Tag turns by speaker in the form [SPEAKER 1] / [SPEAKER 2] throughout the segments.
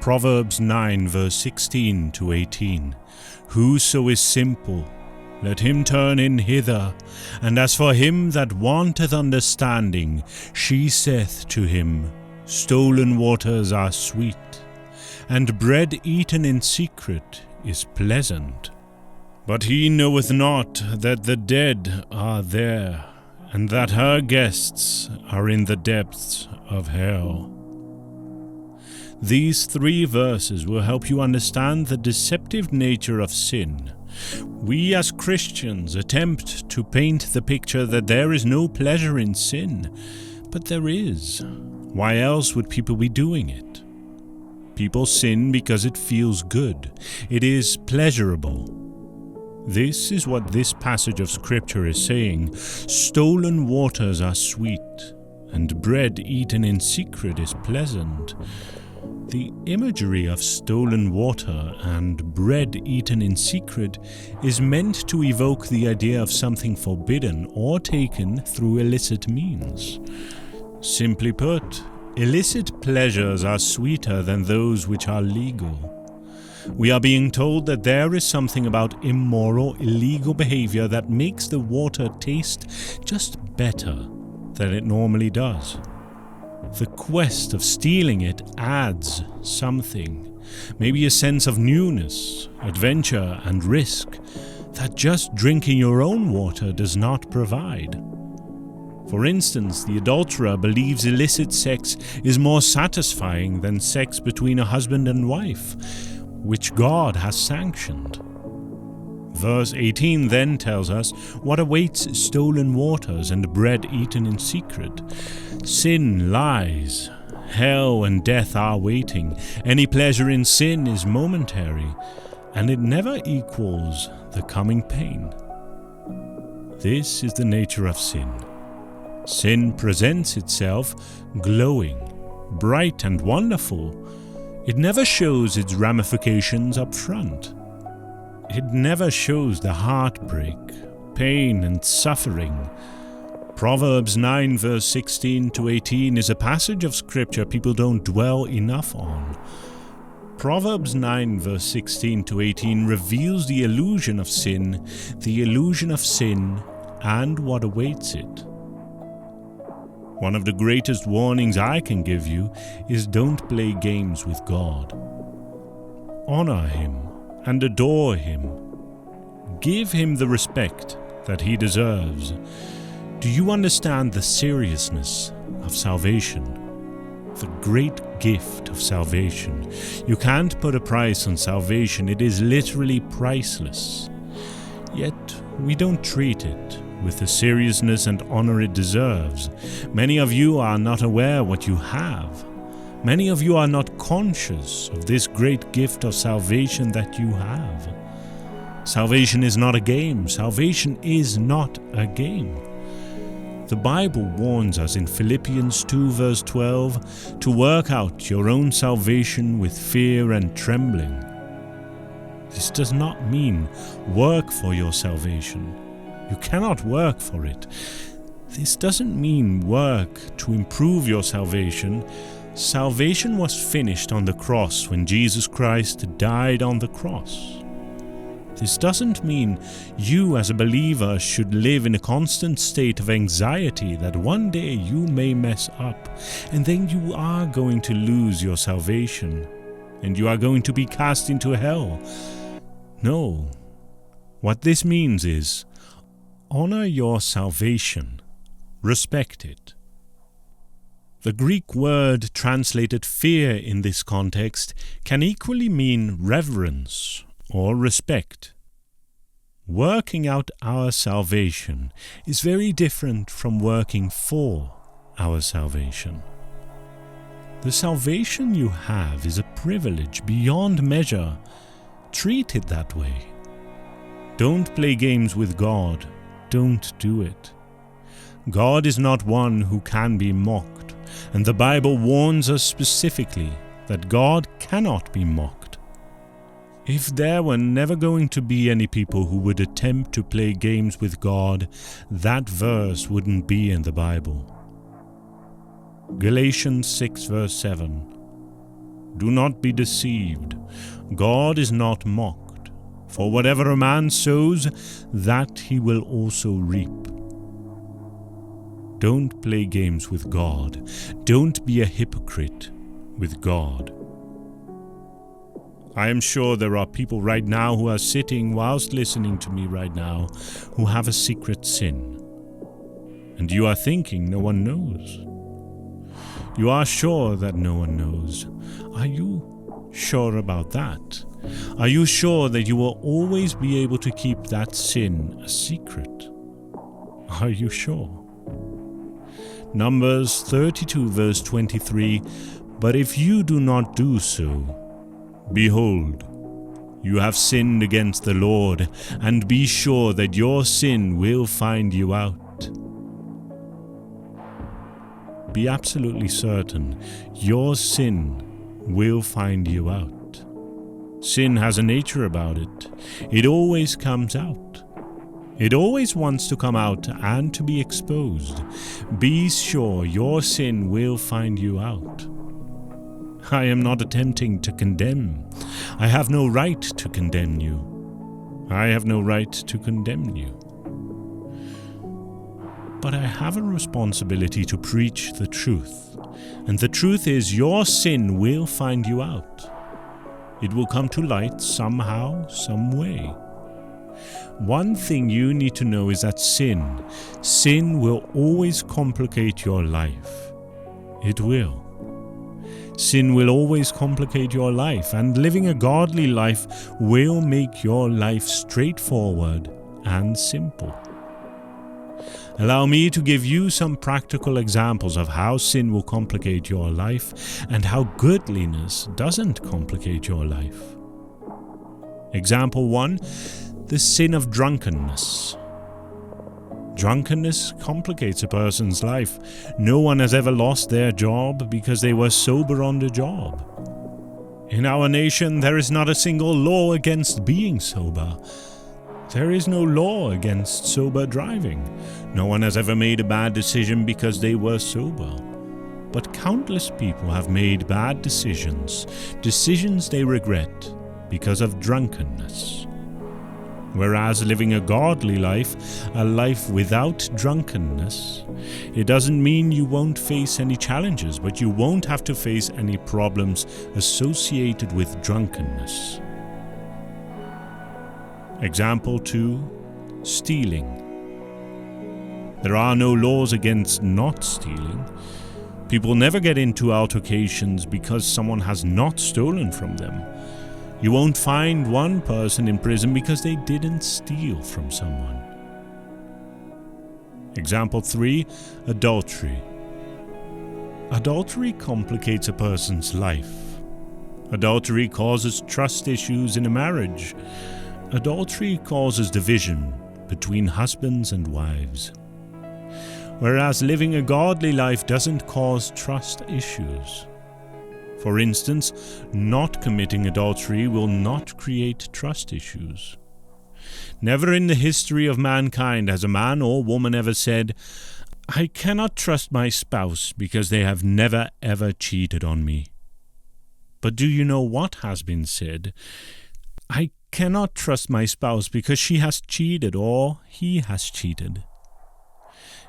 [SPEAKER 1] Proverbs 9 verse 16 to 18. Whoso is simple, let him turn in hither. And as for him that wanteth understanding, she saith to him, Stolen waters are sweet, and bread eaten in secret is pleasant. But he knoweth not that the dead are there, and that her guests are in the depths of hell. These 3 verses will help you understand the deceptive nature of sin. We as Christians attempt to paint the picture that there is no pleasure in sin, but there is. Why else would people be doing it? People sin because it feels good. It is pleasurable. This is what this passage of Scripture is saying. Stolen waters are sweet, and bread eaten in secret is pleasant. The imagery of stolen water and bread eaten in secret is meant to evoke the idea of something forbidden or taken through illicit means. Simply put, illicit pleasures are sweeter than those which are legal. We are being told that there is something about immoral, illegal behavior that makes the water taste just better than it normally does. The quest of stealing it adds something, maybe a sense of newness, adventure, and risk that just drinking your own water does not provide. For instance, the adulterer believes illicit sex is more satisfying than sex between a husband and wife, which God has sanctioned. Verse 18 then tells us what awaits stolen waters and bread eaten in secret. Sin lies. Hell and death are waiting. Any pleasure in sin is momentary, and it never equals the coming pain. This is the nature of sin. Sin presents itself glowing, bright and wonderful. It never shows its ramifications up front. It never shows the heartbreak, pain, and suffering. Proverbs 9 verse 16 to 18 is a passage of Scripture people don't dwell enough on. Proverbs 9 verse 16 to 18 reveals the illusion of sin and what awaits it. One of the greatest warnings I can give you is don't play games with God. Honor Him and adore Him. Give Him the respect that He deserves. Do you understand the seriousness of salvation? The great gift of salvation. You can't put a price on salvation. It is literally priceless. Yet we don't treat it with the seriousness and honor it deserves. Many of you are not aware what you have. Many of you are not conscious of this great gift of salvation that you have. Salvation is not a game. Salvation is not a game. The Bible warns us in Philippians 2 verse 12 to work out your own salvation with fear and trembling. This does not mean work for your salvation. You cannot work for it. This doesn't mean work to improve your salvation. Salvation was finished on the cross when Jesus Christ died on the cross. This doesn't mean you as a believer should live in a constant state of anxiety that one day you may mess up and then you are going to lose your salvation and you are going to be cast into hell. No. What this means is honor your salvation. Respect it. The Greek word translated fear in this context can equally mean reverence or respect. Working out our salvation is very different from working for our salvation. The salvation you have is a privilege beyond measure. Treat it that way. Don't play games with God. Don't do it. God is not one who can be mocked, and the Bible warns us specifically that God cannot be mocked. If there were never going to be any people who would attempt to play games with God, that verse wouldn't be in the Bible. Galatians 6 verse 7. Do not be deceived. God is not mocked. For whatever a man sows, that he will also reap. Don't play games with God. Don't be a hypocrite with God. I am sure there are people right now who are sitting whilst listening to me right now who have a secret sin. And you are thinking no one knows. You are sure that no one knows. Are you sure about that? Are you sure that you will always be able to keep that sin a secret? Are you sure? Numbers 32 verse 23, "But if you do not do so, behold, you have sinned against the Lord, and be sure that your sin will find you out." Be absolutely certain your sin will find you out. Sin has a nature about it. It always comes out. It always wants to come out and to be exposed. Be sure your sin will find you out. I am not attempting to condemn. I have no right to condemn you. I have no right to condemn you. But I have a responsibility to preach the truth. And the truth is, your sin will find you out. It will come to light somehow, some way. One thing you need to know is that sin will always complicate your life. It will. Sin will always complicate your life, and living a godly life will make your life straightforward and simple. Allow me to give you some practical examples of how sin will complicate your life and how godliness doesn't complicate your life. Example 1, the sin of drunkenness. Drunkenness complicates a person's life. No one has ever lost their job because they were sober on the job. In our nation, there is not a single law against being sober. There is no law against sober driving. No one has ever made a bad decision because they were sober. But countless people have made bad decisions they regret because of drunkenness. Whereas living a godly life, a life without drunkenness, it doesn't mean you won't face any challenges, but you won't have to face any problems associated with drunkenness. Example 2, stealing. There are no laws against not stealing. People never get into altercations because someone has not stolen from them. You won't find one person in prison because they didn't steal from someone. Example 3, adultery. Adultery complicates a person's life. Adultery causes trust issues in a marriage. Adultery causes division between husbands and wives. Whereas living a godly life doesn't cause trust issues. For instance, not committing adultery will not create trust issues. Never in the history of mankind has a man or woman ever said, "I cannot trust my spouse because they have never ever cheated on me." But do you know what has been said? "I cannot trust my spouse because she has cheated or he has cheated."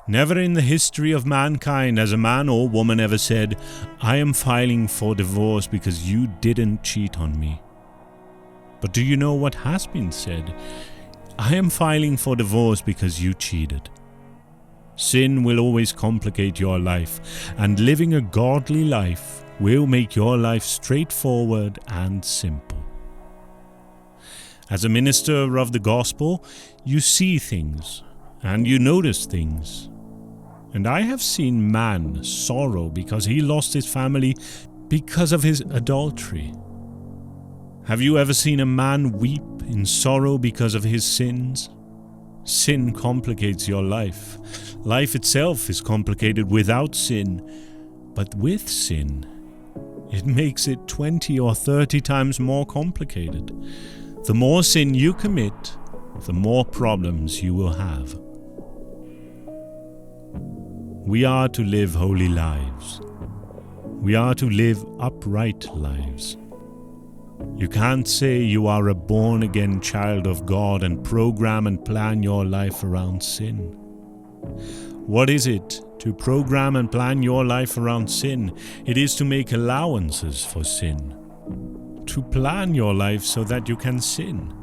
[SPEAKER 1] Never in the history of mankind has a man or woman ever said, "I am filing for divorce because you didn't cheat on me." But do you know what has been said? "I am filing for divorce because you cheated." Sin will always complicate your life, and living a godly life will make your life straightforward and simple. As a minister of the gospel, you see things, and you notice things. And I have seen man sorrow because he lost his family because of his adultery. Have you ever seen a man weep in sorrow because of his sins? Sin complicates your life. Life itself is complicated without sin, but with sin, it makes it 20 or 30 times more complicated. The more sin you commit, the more problems you will have. We are to live holy lives. We are to live upright lives. You can't say you are a born-again child of God and program and plan your life around sin. What is it to program and plan your life around sin? It is to make allowances for sin. To plan your life so that you can sin.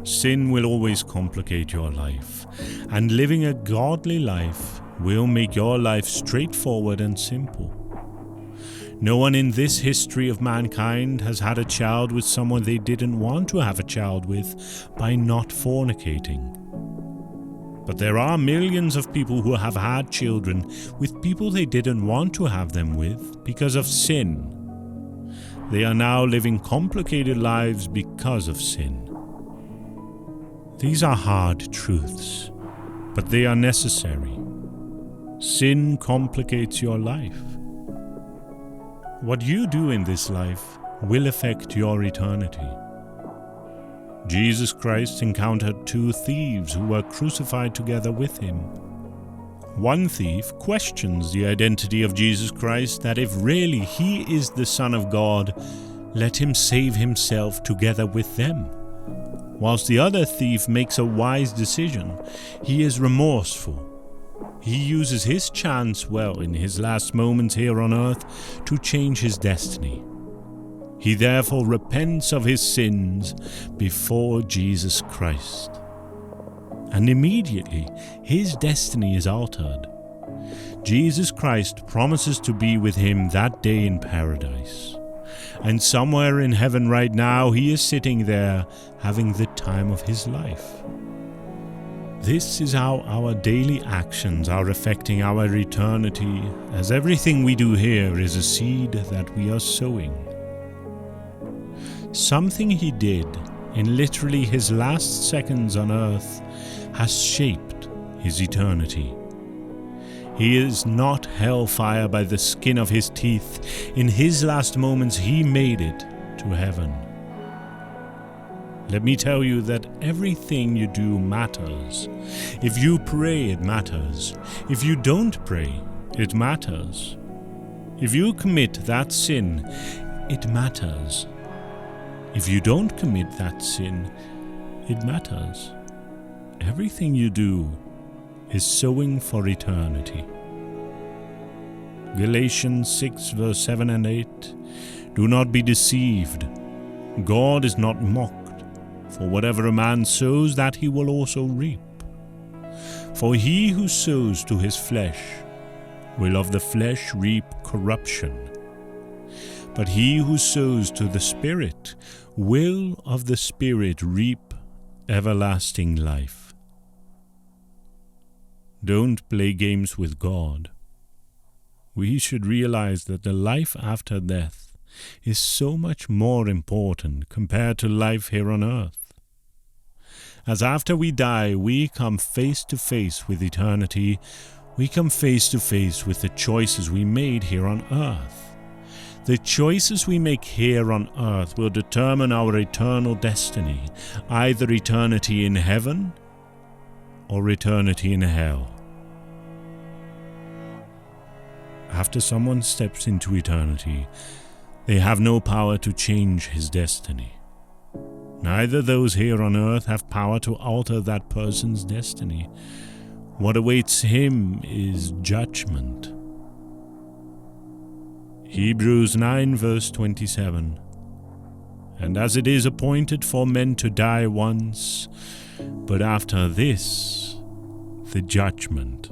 [SPEAKER 1] Sin will always complicate your life, and living a godly life will make your life straightforward and simple. No one in this history of mankind has had a child with someone they didn't want to have a child with by not fornicating. But there are millions of people who have had children with people they didn't want to have them with because of sin. They are now living complicated lives because of sin. These are hard truths, but they are necessary. Sin complicates your life. What you do in this life will affect your eternity. Jesus Christ encountered 2 thieves who were crucified together with him. One thief questions the identity of Jesus Christ, that if really he is the Son of God, let him save himself together with them. Whilst the other thief makes a wise decision, he is remorseful. He uses his chance well in his last moments here on earth to change his destiny. He therefore repents of his sins before Jesus Christ. And immediately his destiny is altered. Jesus Christ promises to be with him that day in paradise. And somewhere in heaven right now, he is sitting there having the time of his life. This is how our daily actions are affecting our eternity, as everything we do here is a seed that we are sowing. Something he did in literally his last seconds on earth has shaped his eternity. He is not hellfire by the skin of his teeth. In his last moments, he made it to heaven. Let me tell you that everything you do matters. If you pray, it matters. If you don't pray, it matters. If you commit that sin, it matters. If you don't commit that sin, it matters. Everything you do is sowing for eternity. Galatians 6 verse 7 and 8. Do not be deceived. God is not mocked. For whatever a man sows, that he will also reap. For he who sows to his flesh will of the flesh reap corruption. But he who sows to the Spirit will of the Spirit reap everlasting life. Don't play games with God. We should realize that the life after death is so much more important compared to life here on earth. As after we die, we come face to face with eternity, we come face to face with the choices we made here on earth. The choices we make here on earth will determine our eternal destiny, either eternity in heaven or eternity in hell. After someone steps into eternity, they have no power to change his destiny. Neither those here on earth have power to alter that person's destiny. What awaits him is judgment. Hebrews 9 verse 27. And as it is appointed for men to die once, but after this, the judgment.